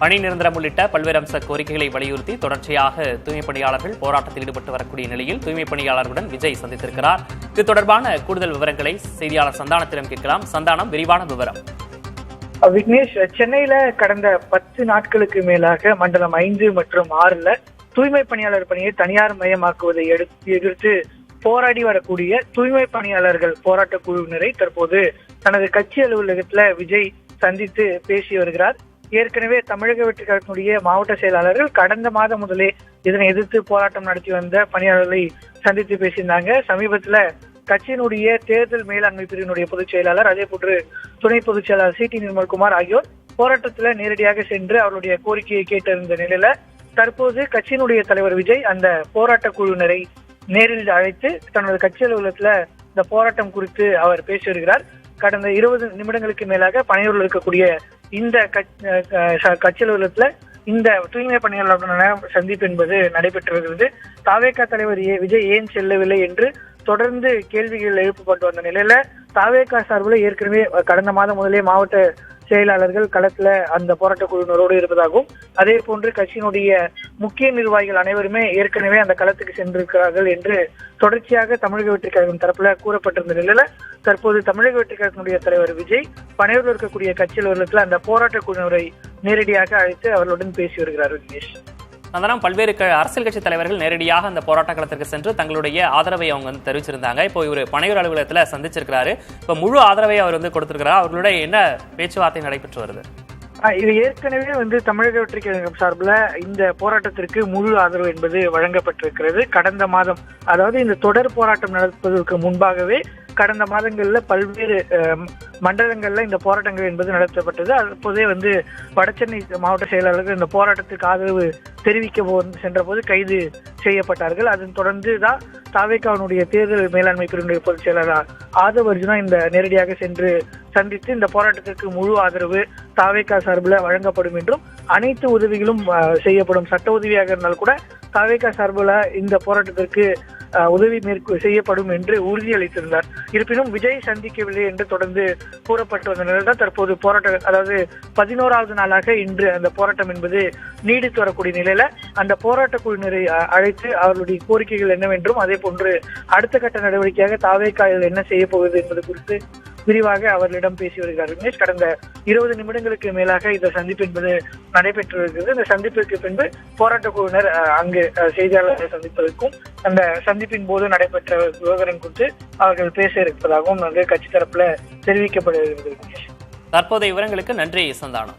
பணி நிரந்தரம் உள்ளிட்ட பல்வேறு அம்ச கோரிக்கைகளை வலியுறுத்தி தொடர்ச்சியாக தூய்மைப் பணியாளர்கள் போராட்டத்தில் ஈடுபட்டு வரக்கூடிய நிலையில் தூய்மைப் பணியாளர்களுடன் விஜய் சந்தித்திருக்கிறார். இது தொடர்பான கூடுதல் விவரங்களை செய்தியாளர் சந்தானத்திடம் கேட்கலாம். சந்தானம், விரிவான விவரம். விக்னேஷ், சென்னையில கடந்த 10 நாட்களுக்கு மேலாக மண்டலம் 5 மற்றும் 6ல தூய்மை பணியாளர் பணியை தனியார் மயமாக்குவதை எதிர்த்து போராடி வரக்கூடிய தூய்மை பணியாளர்கள் போராட்ட குழுவினரை தற்போது தனது கட்சி அலுவலகத்துல விஜய் சந்தித்து பேசி வருகிறார். ஏற்கனவே தமிழக வெற்றிக் கழகத்தினுடைய மாவட்ட செயலாளர்கள் கடந்த மாதம் முதலே இதனை எதிர்த்து போராட்டம் நடத்தி வந்த பணியாளர்களை சந்தித்து பேசியிருந்தாங்க. சமீபத்துல கட்சியினுடைய தேர்தல் மேலாண்மை பிரிவினுடைய பொதுச் செயலாளர், அதே போன்று துணை பொதுச் செயலாளர் சி.டி. நிர்மல்குமார் ஆகியோர் போராட்டத்துல நேரடியாக சென்று அவருடைய கோரிக்கையை கேட்டிருந்த நிலையில தற்போது கட்சியினுடைய தலைவர் விஜய் அந்த போராட்ட குழுவினரை நேரில் அழைத்து தனது கட்சி அலுவலகத்துல இந்த போராட்டம் குறித்து அவர் பேசி வருகிறார். கடந்த 20 நிமிடங்களுக்கு மேலாக பணியூரில் இருக்கக்கூடிய இந்த கட்சி அலுவலகத்துல இந்த தூய்மை பணியாளர்களுடனான சந்திப்பு என்பது நடைபெற்று வருகிறது. தாவேகா தலைவர் விஜய் ஏன் செல்லவில்லை என்று தொடர்ந்து கேள்விகள் எழுப்பப்பட்டு வந்த நிலையில தாவேகா சார்பில் ஏற்கனவே கடந்த மாதம் முதலே மாவட்ட செயலாளர்கள் களத்துல அந்த போராட்ட குழுவினரோடு இருப்பதாகவும், அதே போன்று கட்சியினுடைய முக்கிய நிர்வாகிகள் அனைவருமே ஏற்கனவே அந்த களத்துக்கு சென்றிருக்கிறார்கள் என்று தொடர்ச்சியாக தமிழக வெற்றிக் கழகம் தரப்புல கூறப்பட்டிருந்த நிலையில தற்போது தமிழக வெற்றிக் கழகத்தினுடைய தலைவர் விஜய் பனையூரில் இருக்கக்கூடிய கட்சி அலுவலகத்தில் அந்த போராட்ட குழுவினரை நேரடியாக அழைத்து அவர்களுடன் பேசி வருகிறார். விக்னேஷ், அதனால் பல்வேறு அரசியல் கட்சி தலைவர்கள் நேரடியாக அந்த போராட்ட களத்திற்கு சென்று தங்களுடைய ஆதரவை அவங்க தெரிவிச்சிருந்தாங்க. இப்போ இவர் பனையூர் அலுவலகத்தில் சந்திச்சிருக்கிறாரு. இப்போ முழு ஆதரவை அவர் கொடுத்திருக்கிறார். அவர்களுடைய என்ன பேச்சுவார்த்தை நடைபெற்று வருது? இது ஏற்கனவே தமிழக வெற்றிக் கழகம் சார்பில் இந்த போராட்டத்திற்கு முழு ஆதரவு என்பது வழங்கப்பட்டிருக்கிறது. கடந்த மாதம், அதாவது இந்த தொடர் போராட்டம் நடப்பதற்கு முன்பாகவே கடந்த மாதங்கள்ல பல்வேறு மண்டலங்கள்ல இந்த போராட்டங்கள் என்பது நடத்தப்பட்டது. அப்போதே வடசென்னை மாவட்ட செயலாளர்கள் இந்த போராட்டத்துக்கு ஆதரவு தெரிவிக்க சென்ற போது கைது செய்யப்பட்டார்கள். அதன் தொடர்ந்து தான் தாவேகாவினுடைய தேர்தல் மேலாண்மை பிரிவினுடைய பொதுச் செயலாளர் ஆதவ் அர்ஜுனா இந்த நேரடியாக சென்று சந்தித்து இந்த போராட்டத்திற்கு முழு ஆதரவு தாவேகா சார்பில் வழங்கப்படும் என்றும், அனைத்து உதவிகளும் செய்யப்படும், சட்ட உதவியாக இருந்தால் கூட தாவேகா சார்பில் இந்த போராட்டத்திற்கு உதவி செய்யப்படும் என்று உறுதியளித்திருந்தார். இருப்பினும் விஜய் சந்திக்கவில்லை என்று தொடர்ந்து கூறப்பட்டு வந்த நிலையில் தான் தற்போது போராட்டம், அதாவது 11வது நாளாக இன்று அந்த போராட்டம் என்பது நீடித்து வரக்கூடிய நிலையில அந்த போராட்ட குழுவினரை அழைத்து அவர்களுடைய கோரிக்கைகள் என்னவென்றும், அதே போன்று அடுத்த கட்ட நடவடிக்கையாக தாவேகாவில் என்ன செய்ய போவது என்பது குறித்து விரிவாக அவர்களிடம் பேசி வருகிறார். விக்னேஷ், கடந்த 20 நிமிடங்களுக்கு மேலாக இந்த சந்திப்பு என்பது நடைபெற்று வருகிறது. இந்த சந்திப்பிற்கு பின்பு போராட்ட குழுவினர் அங்கு செய்தியாளர்களை சந்திப்பதற்கும் அந்த சந்திப்பின் போது நடைபெற்ற விவகாரம் குறித்து அவர்கள் பேச இருப்பதாகவும் கட்சி தரப்புல தெரிவிக்கப்படுகிறது. தற்போதைய விவரங்களுக்கு நன்றி சந்தானம்.